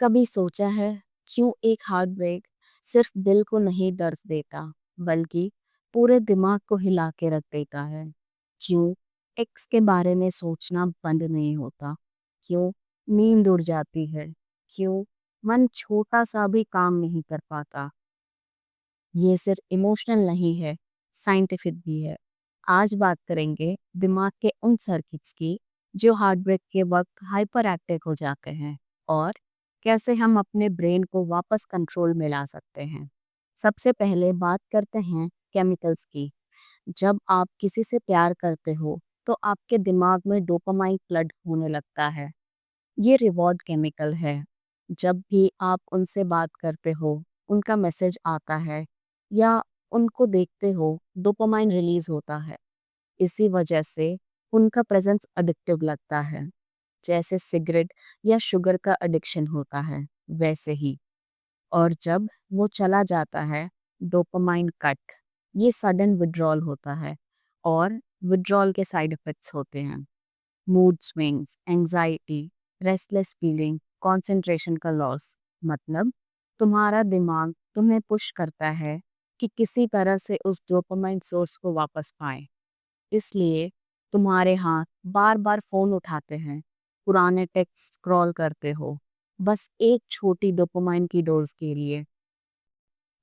कभी सोचा है क्यों एक हार्ट ब्रेक सिर्फ दिल को नहीं दर्द देता बल्कि पूरे दिमाग को हिला के रख देता है? क्यों एक्स के बारे में सोचना बंद नहीं होता? क्यों नींद उड़ जाती है? क्यों मन छोटा सा भी काम नहीं कर पाता? ये सिर्फ इमोशनल नहीं है, साइंटिफिक भी है। आज बात करेंगे दिमाग के उन सर्किट्स की जो हार्ट ब्रेक के वक्त हाइपर एक्टिव हो जाते हैं और कैसे हम अपने ब्रेन को वापस कंट्रोल में ला सकते हैं। सबसे पहले बात करते हैं केमिकल्स की। जब आप किसी से प्यार करते हो तो आपके दिमाग में डोपामाइन फ्लड होने लगता है। ये रिवॉर्ड केमिकल है। जब भी आप उनसे बात करते हो, उनका मैसेज आता है या उनको देखते हो, डोपामाइन रिलीज होता है। इसी वजह से उनका प्रेजेंस एडिक्टिव लगता है। जैसे सिगरेट या शुगर का एडिक्शन होता है, वैसे ही। और जब वो चला जाता है, डोपामाइन कट, ये सडन विड्रॉल होता है और विड्रॉल के साइड इफेक्ट्स होते हैं। Mood swings, anxiety, restless feeling, concentration का लॉस। मतलब तुम्हारा दिमाग तुम्हें पुश करता है कि किसी तरह से उस डोपामाइन सोर्स को वापस पाए। इसलिए तुम्हारे हाथ बार बार फोन उठाते हैं, पुराने टेक्स्ट स्क्रॉल करते हो, बस एक छोटी डोपामाइन की डोज के लिए।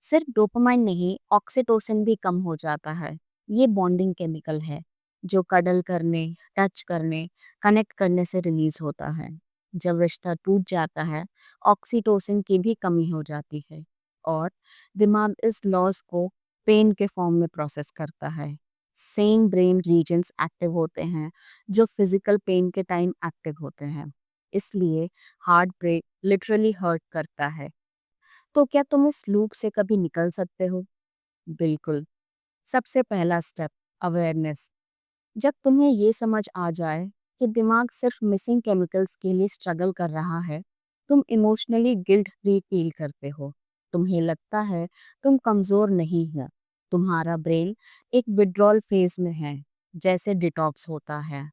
सिर्फ डोपामाइन नहीं, ऑक्सीटोसिन भी कम हो जाता है। ये बॉन्डिंग केमिकल है जो कडल करने, टच करने, कनेक्ट करने से रिलीज होता है। जब रिश्ता टूट जाता है, ऑक्सीटोसिन की भी कमी हो जाती है और दिमाग इस लॉस को पेन के फॉर्म में प्रोसेस करता है। सेम ब्रेन रीजन्स एक्टिव होते हैं जो फिजिकल पेन के टाइम एक्टिव होते हैं। इसलिए हार्ट ब्रेक लिटरली हर्ट करता है। तो क्या तुम इस लूप से कभी निकल सकते हो? बिल्कुल। सबसे पहला स्टेप, अवेयरनेस। जब तुम्हें ये समझ आ जाए कि दिमाग सिर्फ मिसिंग केमिकल्स के लिए स्ट्रगल कर रहा है, तुम इमोशनली गिल्ट फ्री फील करते हो। तुम्हें लगता है तुम कमजोर नहीं हो। तुम्हारा ब्रेन एक विड्रॉल फेज में है, जैसे डिटॉक्स होता है।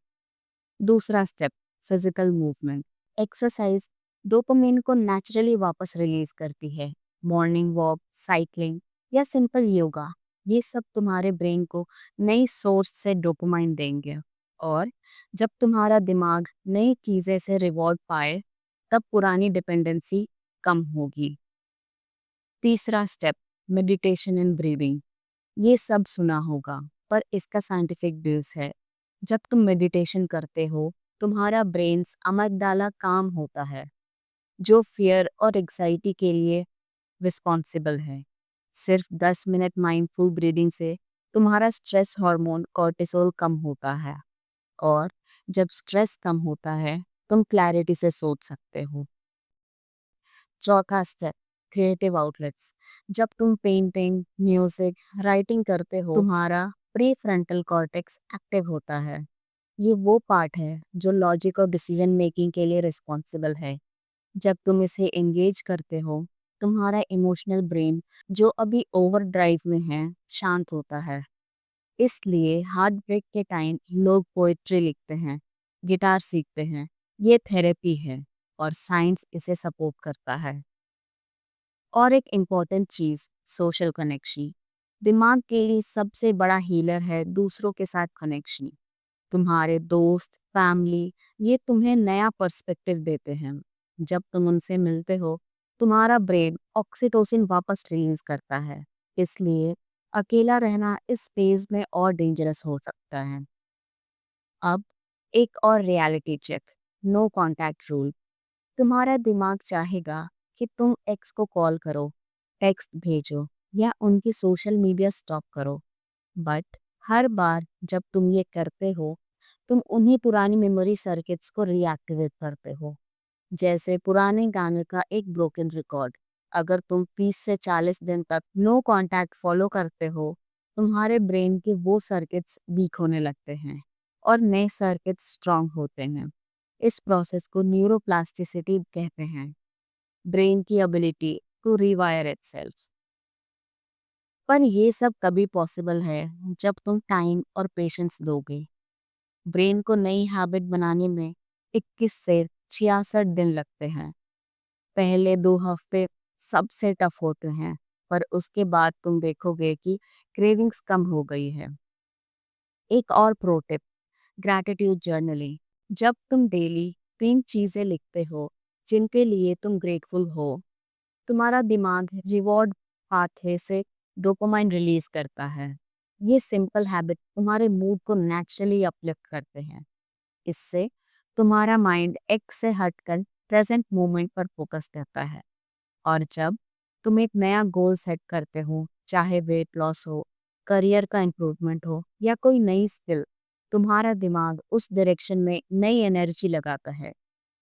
दूसरा step, physical movement. Exercise dopamine को नेचुरली वापस रिलीज करती है। मॉर्निंग वॉक, साइकिलिंग या सिंपल योगा, ये सब तुम्हारे ब्रेन को नई सोर्स से डोपामाइन देंगे। और जब तुम्हारा दिमाग नई चीजें से रिवॉर्ड पाए, तब पुरानी डिपेंडेंसी कम होगी। तीसरा स्टेप, मेडिटेशन एंड ब्रीदिंग। ये सब सुना होगा, पर इसका साइंटिफिक बेस है। जब तुम मेडिटेशन करते हो, तुम्हारा ब्रेन्स अमगडाला काम होता है, जो फियर और एग्जाइटी के लिए रिस्पॉन्सिबल है। सिर्फ 10 मिनट माइंडफुल ब्रीदिंग से तुम्हारा स्ट्रेस हार्मोन कॉर्टिसोल कम होता है और जब स्ट्रेस कम होता है, तुम क्लैरिटी से सोच सकते हो। चौथा स्टेप, क्रिएटिव आउटलेट्स। जब तुम पेंटिंग, म्यूजिक, राइटिंग करते हो, तुम्हारा प्री फ्रंटल कॉर्टेक्स एक्टिव होता है। ये वो पार्ट है जो लॉजिक और डिसीजन मेकिंग के लिए रिस्पॉन्सिबल है। जब तुम इसे एंगेज करते हो, तुम्हारा इमोशनल ब्रेन, जो अभी ओवर ड्राइव में है, शांत होता है। इसलिए हार्ट ब्रेक के टाइम लोग पोएट्री लिखते हैं, गिटार सीखते हैं। ये थेरेपी है और साइंस इसे सपोर्ट करता है। और एक इम्पॉर्टेंट चीज, सोशल कनेक्शन। दिमाग के लिए सबसे बड़ा हीलर है दूसरों के साथ कनेक्शन। तुम्हारे दोस्त, फैमिली, ये तुम्हें नया पर्सपेक्टिव देते हैं। जब तुम उनसे मिलते हो, तुम्हारा ब्रेन ऑक्सीटोसिन वापस रिलीज करता है। इसलिए अकेला रहना इस फेज में और डेंजरस हो सकता है। अब एक और reality check, no contact rule. तुम्हारा दिमाग चाहेगा कि तुम एक्स को कॉल करो, टेक्स्ट भेजो या उनकी सोशल मीडिया स्टॉप करो। बट हर बार जब तुम ये करते हो, तुम उन्हीं पुरानी मेमोरी सर्किट्स को रीएक्टिवेट करते हो। जैसे पुराने गाने का एक ब्रोकन रिकॉर्ड। अगर तुम 30 से 40 दिन तक नो कांटेक्ट फॉलो करते हो, तुम्हारे ब्रेन के वो सर्किट्स वीक होने लगते हैं और नए सर्किट्स स्ट्रांग होते हैं। इस प्रोसेस को न्यूरोप्लास्टिसिटी कहते हैं, ब्रेन की एबिलिटी टू रीवायर इटसेल्फ। पर ये सब कभी पॉसिबल है जब तुम टाइम और पेशेंस दोगे। ब्रेन को नई हैबिट बनाने में 21 से 66 दिन लगते हैं। पहले 2 हफ्ते सबसे टफ होते हैं, पर उसके बाद तुम देखोगे कि क्रेविंग्स कम हो गई है। एक और प्रो टिप, ग्रैटिट्यूड जर्नलिंग। जब तुम डेली 3 चीजें लिखते हो जिनके लिए तुम ग्रेटफुल हो, तुम्हारा दिमाग रिवॉर्ड पाथवे से डोपामाइन रिलीज करता है। ये सिंपल हैबिट तुम्हारे मूड को नेचुरली अपलिफ्ट करते हैं। इससे तुम्हारा माइंड एक्स से हटकर प्रेजेंट मोमेंट पर फोकस करता है। और जब तुम एक नया गोल सेट करते हो, चाहे वेट लॉस हो, करियर का इम्प्रूवमेंट हो या कोई नई स्किल, तुम्हारा दिमाग उस डायरेक्शन में नई एनर्जी लगाता है।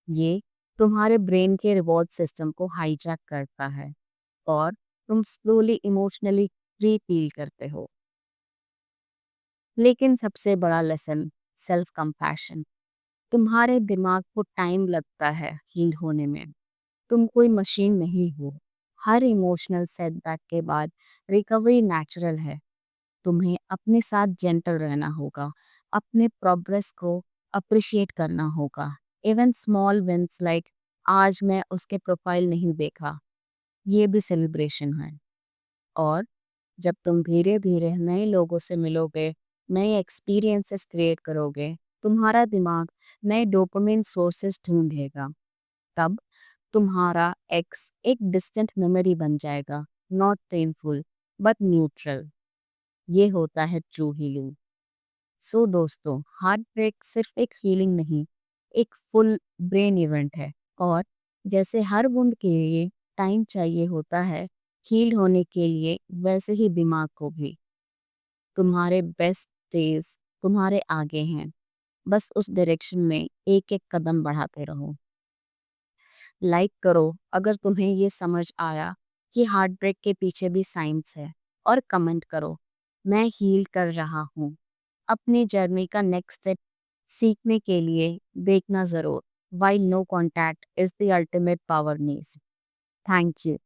ये तुम्हारे ब्रेन के रिवॉर्ड सिस्टम को हाईजैक करता है और तुम स्लोली इमोशनली फ्री फील करते हो। लेकिन सबसे बड़ा लेसन, सेल्फ कंपैशन। तुम्हारे दिमाग को टाइम लगता है हील होने में। तुम कोई मशीन नहीं हो। हर इमोशनल सेटबैक के बाद रिकवरी नेचुरल है। तुम्हें अपने साथ जेंटल रहना होगा, अपने प्रोग्रेस को अप्रिशिएट करना होगा। इवन स्मॉल विंस लाइक आज मैं उसके प्रोफाइल नहीं देखा, ये भी सेलिब्रेशन है। और जब तुम धीरे धीरे नए लोगों से मिलोगे, नए एक्सपीरियंसेस क्रिएट करोगे, तुम्हारा दिमाग नए डोपामिन सोर्सेस ढूंढेगा। तब तुम्हारा एक्स एक डिस्टेंट मेमोरी बन जाएगा, नॉट पेनफुल बट न्यूट्रल। ये होता है ट्रू हीलिंग। सो दोस्तों, हार्ट ब्रेक सिर्फ एक हीलिंग नहीं, एक फुल ब्रेन इवेंट है। और जैसे हर वुंड के लिए टाइम चाहिए होता है हील होने के लिए, वैसे ही दिमाग को भी। तुम्हारे बेस्ट डेज तुम्हारे आगे हैं, बस उस डायरेक्शन में एक एक कदम बढ़ाते रहो। लाइक करो अगर तुम्हें ये समझ आया कि हार्ट ब्रेक के पीछे भी साइंस है, और कमेंट करो, मैं हील कर रहा हूँ। अपनी जर्नी का नेक्स्ट स्टेप सीखने के लिए देखना ज़रूर। Why no contact is the ultimate power needs. Thank you.